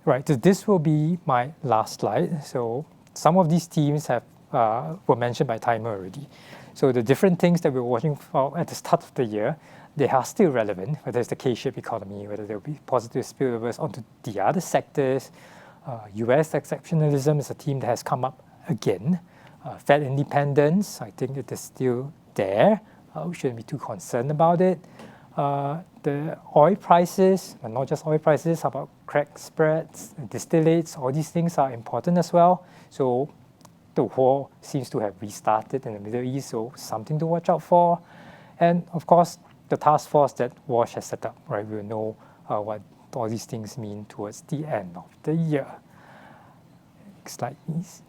Right, so this will be my last slide. So some of these themes were mentioned by Timer already. So the different things that we were watching for at the start of the year, they are still relevant, whether it's the K-shaped economy, whether there will be positive spillovers onto the other sectors. US exceptionalism is a theme that has come up again. Fed independence, I think it is still there. We shouldn't be too concerned about it. The oil prices, and not just oil prices, how about crack spreads, distillates, all these things are important as well. So the war seems to have restarted in the Middle East, so something to watch out for. And of course, the task force that Wash has set up, right? We'll know what all these things mean towards the end of the year. Next slide, please.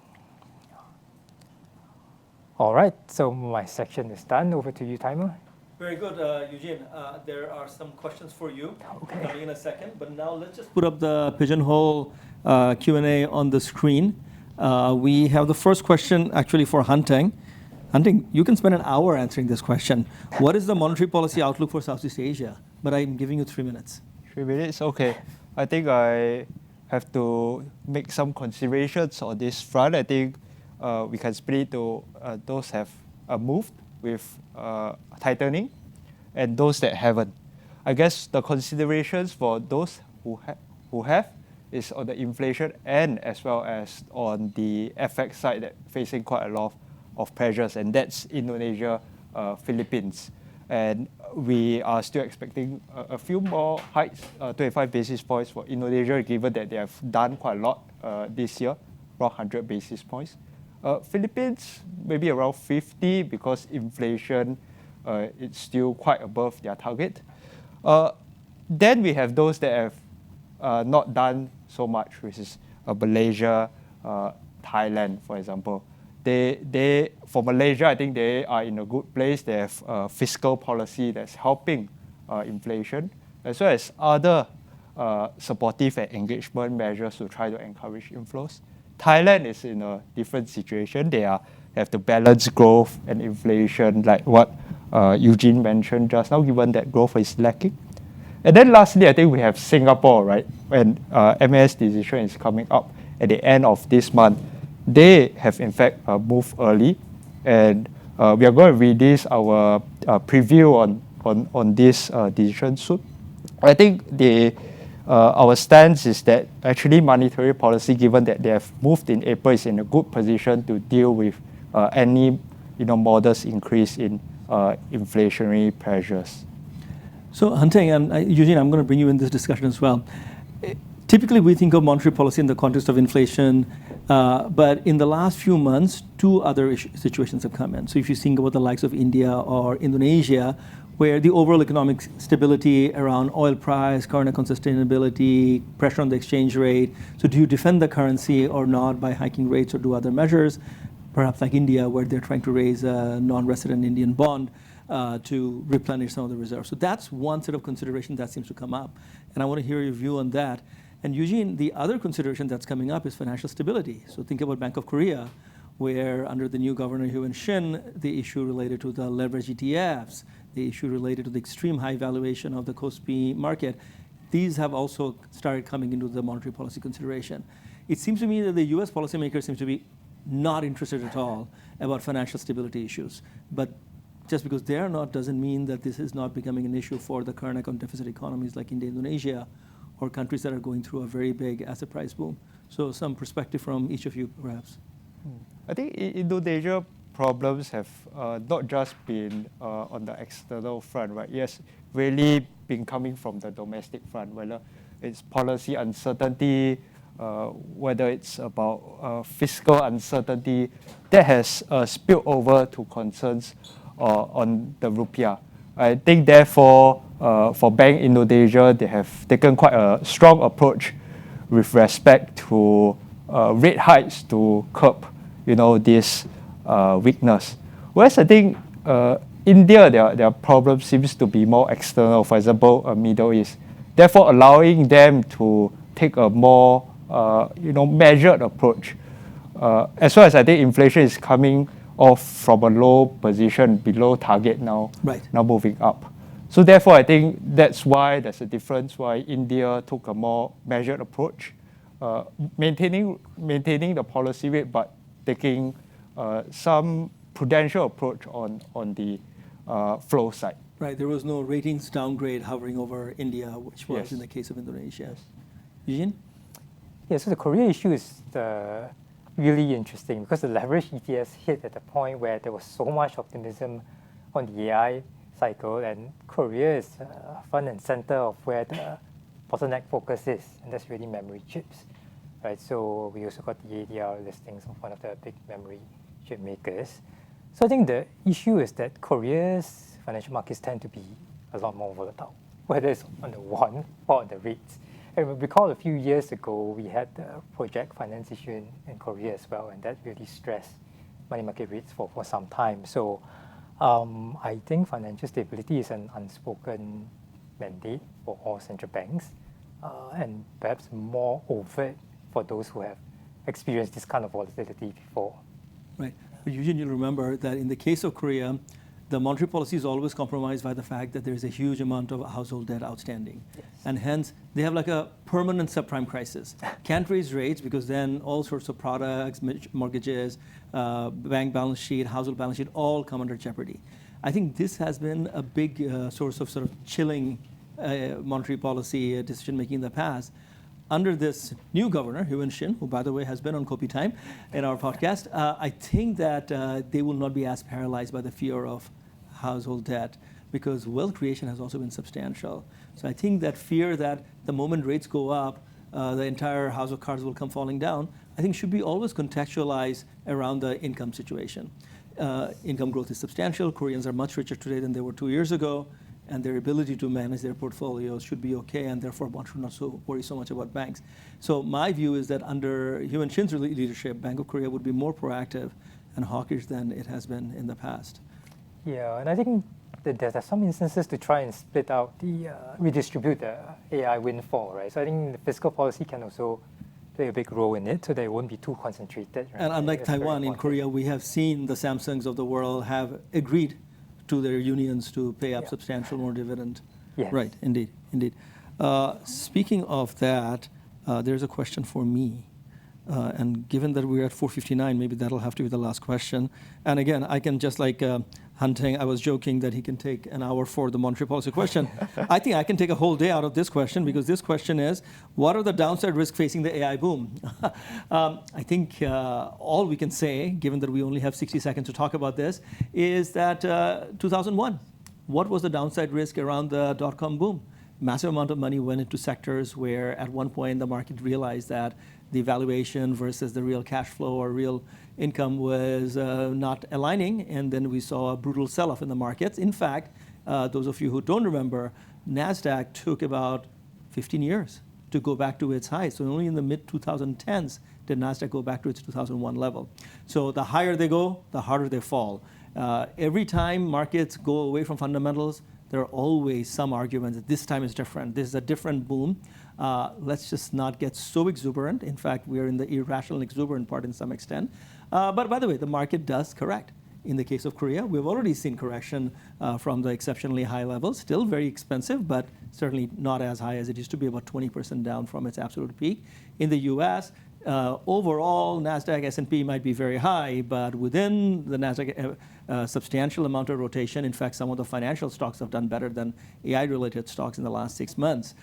All right, so my section is done. Over to you, Timer. Very good, Eugene. There are some questions for you Okay. coming in a second, but now let's just put up the Pigeonhole Q&A on the screen. We have the first question actually for Teng. Teng, you can spend an hour answering this question. What is the monetary policy outlook for Southeast Asia? But I'm giving you 3 minutes. 3 minutes? Okay. I think I have to make some considerations on this front. I think we can split to those have moved with tightening and those that haven't. I guess the considerations for those who have is on the inflation and as well as on the FX side that facing quite a lot of pressures, and that's Indonesia, Philippines. And we are still expecting a few more hikes, 25 basis points for Indonesia, given that they have done quite a lot this year, around 100 basis points. Philippines, maybe around 50 because inflation it's still quite above their target. Then we have those that have not done so much, which is Malaysia, Thailand, for example. For Malaysia, I think they are in a good place. They have fiscal policy that's helping inflation, as well as other supportive and engagement measures to try to encourage inflows. Thailand is in a different situation. They have to balance growth and inflation, like what Eugene mentioned just now, given that growth is lacking. And then lastly, I think we have Singapore, right? When MAS decision is coming up at the end of this month, they have in fact moved early, and we are going to release our preview on this decision soon. I think our stance is that actually monetary policy, given that they have moved in April, is in a good position to deal with any modest increase in inflationary pressures. So Teng and Eugene, I'm going to bring you in this discussion as well. Typically, we think of monetary policy in the context of inflation, but in the last few months, two other situations have come in. So if you think about the likes of India or Indonesia, where the overall economic stability around oil price, current account sustainability, pressure on the exchange rate. So do you defend the currency or not by hiking rates or do other measures? Perhaps like India, where they're trying to raise a non-resident Indian bond. to replenish some of the reserves. So that's one set of consideration that seems to come up. And I want to hear your view on that. And Eugene, the other consideration that's coming up is financial stability. So think about Bank of Korea, where under the new governor, Shin, the issue related to the leverage ETFs, the issue related to the extreme high valuation of the KOSPI market, these have also started coming into the monetary policy consideration. It seems to me that the US policymakers seem to be not interested at all about financial stability issues. But just because they're not doesn't mean that this is not becoming an issue for the current account deficit economies like India, Indonesia, or countries that are going through a very big asset price boom. So some perspective from each of you, perhaps. I think Indonesia problems have not just been on the external front, right? Yes, really been coming from the domestic front, whether it's policy uncertainty, whether it's about fiscal uncertainty, that has spilled over to concerns on the rupiah. I think therefore, for Bank Indonesia, they have taken quite a strong approach with respect to rate hikes to curb this weakness. Whereas I think India, their problem seems to be more external, for example, Middle East. Therefore, allowing them to take a more measured approach. As well as I think inflation is coming off from a low position below target now, now moving up. So therefore, I think that's why there's a difference why India took a more measured approach, maintaining the policy rate, but taking some prudential approach on the flow side. Right, there was no ratings downgrade hovering over India, which was in the case of Indonesia. Yes. Eugene? Yeah, so the Korea issue is really interesting because the leverage ETFs hit at a point where there was so much optimism on the AI cycle, and Korea is front and center of where the bottleneck focus is, and that's really memory chips. Right, so we also got the ADR listings of one of the big memory chip makers. So I think the issue is that Korea's financial markets tend to be a lot more volatile, whether it's on the won or on the rates. And recall a few years ago, we had the project finance issue in Korea as well, and that really stressed money market rates for some time. So I think financial stability is an unspoken mandate for all central banks, and perhaps more overt for those who have experienced this kind of volatility before. Right. But Eugene, you'll remember that in the case of Korea, the monetary policy is always compromised by the fact that there's a huge amount of household debt outstanding. Yes. And hence, they have like a permanent subprime crisis. Can't raise rates because then all sorts of products, mortgages, bank balance sheet, household balance sheet, all come under jeopardy. I think this has been a big source of sort of chilling monetary policy decision-making in the past. Under this new governor, Shin, who, by the way, has been on Kopi Time in our podcast, I think that they will not be as paralyzed by the fear of household debt because wealth creation has also been substantial. So I think that fear that the moment rates go up, the entire house of cards will come falling down, I think should be always contextualized around the income situation. Income growth is substantial. Koreans are much richer today than they were 2 years ago, and their ability to manage their portfolios should be okay, and therefore one should not worry so much about banks. So my view is that under Shin's leadership, Bank of Korea would be more proactive and hawkish than it has been in the past. Yeah, and I think that there are some instances to try and split out redistribute the AI windfall, right? So I think the fiscal policy can also play a big role in it, so that it won't be too concentrated. Right? And unlike Taiwan, in Korea, we have seen the Samsungs of the world have agreed to their unions to pay up substantial more dividend. Yes. Right, indeed. Speaking of that, there's a question for me. And given that we're at 4:59, maybe that'll have to be the last question. And again, I can just like Teng, I was joking that he can take an hour for the monetary policy question. I think I can take a whole day out of this question because this question is, what are the downside risks facing the AI boom? I think all we can say, given that we only have 60 seconds to talk about this, is that 2001, what was the downside risk around the dot-com boom? Massive amount of money went into sectors where at one point the market realized that the valuation versus the real cash flow or real income was not aligning, and then we saw a brutal sell-off in the markets. In fact, those of you who don't remember, NASDAQ took about 15 years to go back to its highs. So only in the mid-2010s did NASDAQ go back to its 2001 level. So the higher they go, the harder they fall. Every time markets go away from fundamentals, there are always some arguments that this time is different. This is a different boom. Let's just not get so exuberant. In fact, we're in the irrational exuberant part in some extent. But by the way, the market does correct. In the case of Korea, we've already seen correction from the exceptionally high levels. Still very expensive, but certainly not as high as it used to be, about 20% down from its absolute peak. In the US, overall, NASDAQ, S&P might be very high, but within the NASDAQ, substantial amount of rotation. In fact, some of the financial stocks have done better than AI-related stocks in the last 6 months.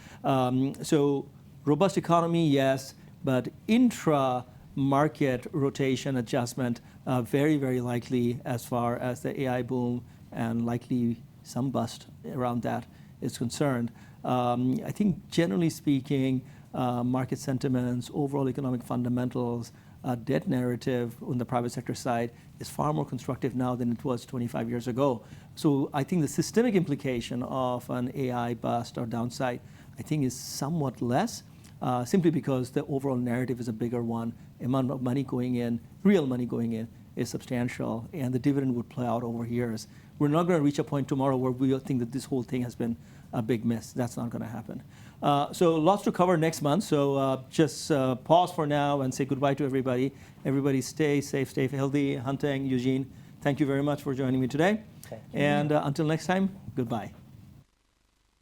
So robust economy, yes, but intra-market rotation adjustment, very, very likely as far as the AI boom and likely some bust around that is concerned. I think generally speaking, market sentiments, overall economic fundamentals, debt narrative on the private sector side is far more constructive now than it was 25 years ago. So I think the systemic implication of an AI bust or downside, I think, is somewhat less, simply because the overall narrative is a bigger one. Amount of money going in, real money going in, is substantial, and the dividend would play out over years. We're not going to reach a point tomorrow where we think that this whole thing has been a big miss. That's not going to happen. So lots to cover next month. So just pause for now and say goodbye to everybody. Everybody stay safe, stay healthy. Teng, Eugene, thank you very much for joining me today. And until next time, goodbye.